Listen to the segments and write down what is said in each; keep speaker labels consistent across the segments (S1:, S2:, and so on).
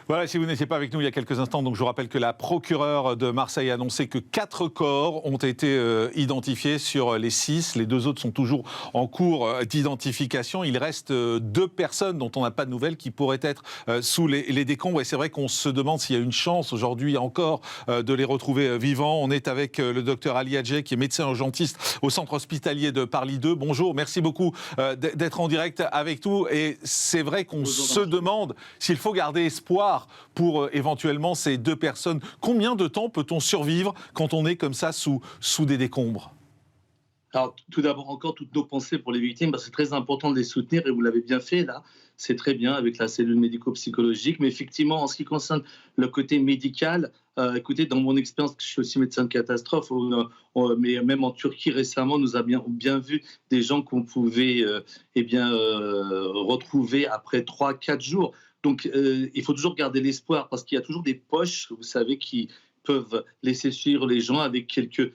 S1: Voilà, si vous n'étiez pas avec nous il y a quelques instants, donc je vous rappelle que la procureure de Marseille a annoncé que 4 corps ont été identifiés sur les 6. Les 2 autres sont toujours en cours d'identification. Il reste 2 personnes dont on n'a pas de nouvelles qui pourraient être sous les décombres. Et c'est vrai qu'on se demande s'il y a une chance aujourd'hui encore de les retrouver vivants. On est avec le docteur Ali Hadjeh, qui est médecin urgentiste au centre hospitalier de Parly 2. Bonjour, merci beaucoup d'être en direct avec nous. Et c'est vrai qu'on se demande s'il faut garder espoir pour éventuellement ces 2 personnes. Combien de temps peut-on survivre quand on est comme ça sous des décombres ?
S2: Alors, tout d'abord, encore toutes nos pensées pour les victimes, parce que c'est très important de les soutenir, et vous l'avez bien fait là, c'est très bien avec la cellule médico-psychologique. Mais effectivement, en ce qui concerne le côté médical, écoutez, dans mon expérience, je suis aussi médecin de catastrophe, mais même en Turquie récemment, nous avons bien vu des gens qu'on pouvait retrouver après 3-4 jours. Donc, il faut toujours garder l'espoir, parce qu'il y a toujours des poches, vous savez, qui peuvent laisser suivre les gens avec quelques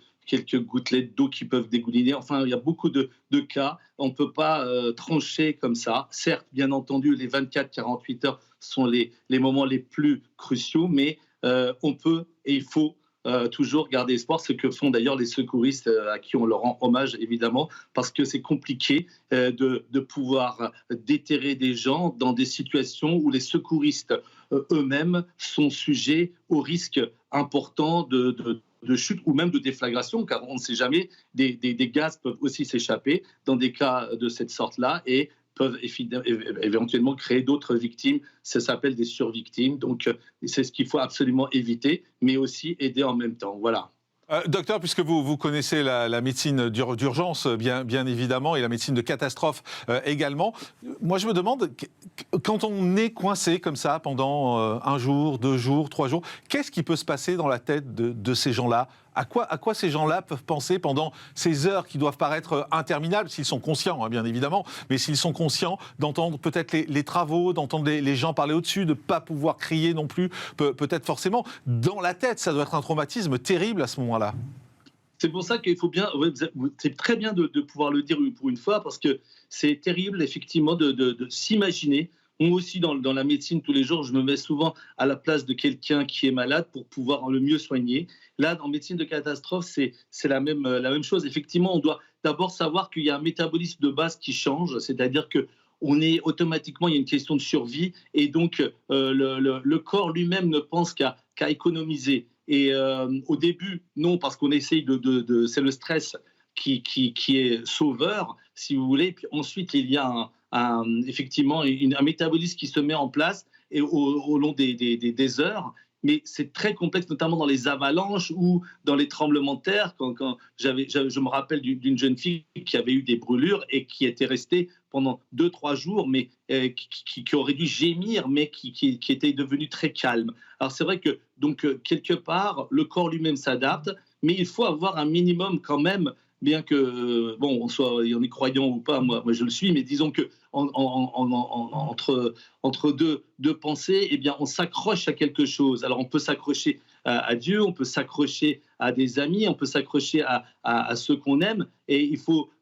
S2: gouttelettes d'eau qui peuvent dégouliner. Enfin, il y a beaucoup de cas. On ne peut pas trancher comme ça. Certes, bien entendu, les 24-48 heures sont les moments les plus cruciaux, mais on peut et il faut toujours garder espoir, ce que font d'ailleurs les secouristes à qui on leur rend hommage, évidemment, parce que c'est compliqué de pouvoir déterrer des gens dans des situations où les secouristes eux-mêmes sont sujets aux risques importants de chute ou même de déflagration, car on ne sait jamais, des gaz peuvent aussi s'échapper dans des cas de cette sorte-là et peuvent éventuellement créer d'autres victimes. Ça s'appelle des survictimes. Donc, c'est ce qu'il faut absolument éviter, mais aussi aider en même temps. Voilà.
S1: Docteur, puisque vous connaissez la médecine d'urgence, bien évidemment, et la médecine de catastrophe également, moi je me demande, quand on est coincé comme ça pendant 1 jour, 2 jours, 3 jours, qu'est-ce qui peut se passer dans la tête de ces gens-là ? À quoi ces gens-là peuvent penser pendant ces heures qui doivent paraître interminables, s'ils sont conscients, hein, bien évidemment, mais s'ils sont conscients d'entendre peut-être les travaux, d'entendre les gens parler au-dessus, de ne pas pouvoir crier non plus, peut-être forcément. Dans la tête, ça doit être un traumatisme terrible à ce moment-là.
S2: C'est pour ça qu'il faut bien, c'est très bien de pouvoir le dire pour une fois, parce que c'est terrible effectivement de s'imaginer. Moi aussi, dans la médecine, tous les jours, je me mets souvent à la place de quelqu'un qui est malade pour pouvoir le mieux soigner. Là, en médecine de catastrophe, c'est la même chose. Effectivement, on doit d'abord savoir qu'il y a un métabolisme de base qui change, c'est-à-dire que on est automatiquement, il y a une question de survie, et donc le corps lui-même ne pense qu'à économiser. Et au début, non, parce qu'on essaye c'est le stress qui est sauveur, si vous voulez. Puis ensuite, il y a effectivement un métabolisme qui se met en place et au long des heures. Mais c'est très complexe, notamment dans les avalanches ou dans les tremblements de terre. Je me rappelle d'une jeune fille qui avait eu des brûlures et qui était restée pendant 2-3 jours, mais qui aurait dû gémir, mais qui était devenue très calme. Alors c'est vrai que, donc, quelque part, le corps lui-même s'adapte, mais il faut avoir un minimum quand même, bien que, bon, on est croyant ou pas, moi je le suis, mais disons que entre deux pensées, eh bien, on s'accroche à quelque chose. Alors, on peut s'accrocher à Dieu, on peut s'accrocher à des amis, on peut s'accrocher à ceux qu'on aime, et il faut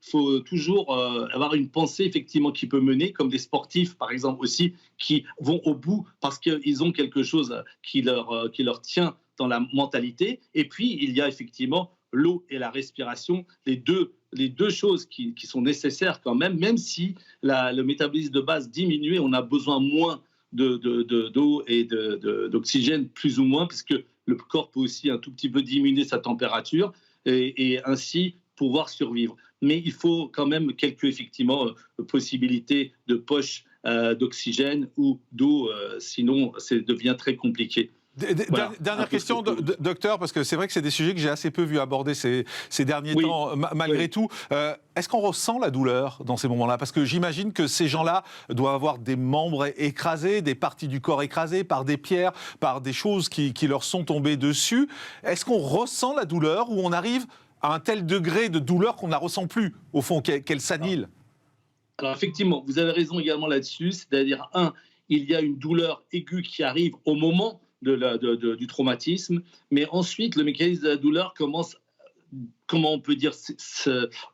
S2: toujours avoir une pensée, effectivement, qui peut mener, comme des sportifs, par exemple, aussi, qui vont au bout parce qu'ils ont quelque chose qui leur tient dans la mentalité. Et puis, il y a effectivement l'eau et la respiration, les deux choses qui sont nécessaires quand même si le métabolisme de base diminue, on a besoin moins d'eau et d'oxygène, plus ou moins, puisque le corps peut aussi un tout petit peu diminuer sa température et ainsi pouvoir survivre. Mais il faut quand même quelques, effectivement, possibilités de poche d'oxygène ou d'eau, sinon ça devient très compliqué.
S1: Voilà. Dernière question, docteur, parce que c'est vrai que c'est des sujets que j'ai assez peu vu aborder ces derniers temps, malgré tout. Est-ce qu'on ressent la douleur dans ces moments-là ? Parce que j'imagine que ces gens-là doivent avoir des membres écrasés, des parties du corps écrasées par des pierres, par des choses qui leur sont tombées dessus. Est-ce qu'on ressent la douleur ou on arrive à un tel degré de douleur qu'on ne la ressent plus, au fond, qu'elle s'annihile ?
S2: Alors effectivement, vous avez raison également là-dessus, c'est-à-dire, il y a une douleur aiguë qui arrive au moment du traumatisme, mais ensuite le mécanisme de la douleur commence comment on peut dire,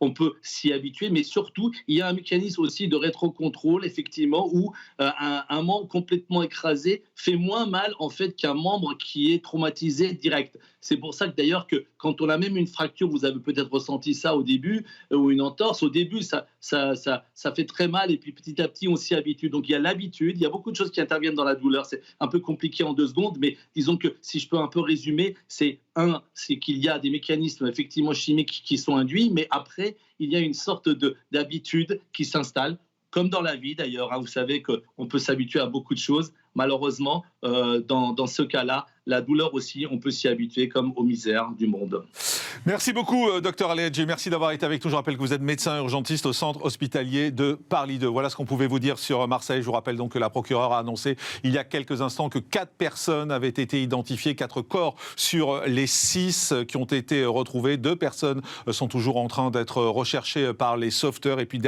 S2: on peut s'y habituer, mais surtout, il y a un mécanisme aussi de rétrocontrôle, effectivement, où un membre complètement écrasé fait moins mal, en fait, qu'un membre qui est traumatisé direct. C'est pour ça que d'ailleurs, que quand on a même une fracture, vous avez peut-être ressenti ça au début, ou une entorse, au début, ça fait très mal, et puis petit à petit, on s'y habitue. Donc il y a l'habitude, il y a beaucoup de choses qui interviennent dans la douleur. C'est un peu compliqué en 2 secondes, mais disons que si je peux un peu résumer, c'est qu'il y a des mécanismes effectivement chimiques qui sont induits, mais après, il y a une sorte d'habitude qui s'installe, comme dans la vie d'ailleurs. Vous savez qu'on peut s'habituer à beaucoup de choses. Malheureusement, dans ce cas-là, la douleur aussi, on peut s'y habituer comme aux misères du monde.
S1: Merci beaucoup, Dr Ali Hadji. Merci d'avoir été avec nous. Je rappelle que vous êtes médecin urgentiste au centre hospitalier de Parly 2. Voilà ce qu'on pouvait vous dire sur Marseille. Je vous rappelle donc que la procureure a annoncé il y a quelques instants que 4 personnes avaient été identifiées, 4 corps sur les 6 qui ont été retrouvés. 2 personnes sont toujours en train d'être recherchées par les sauveteurs. Et puis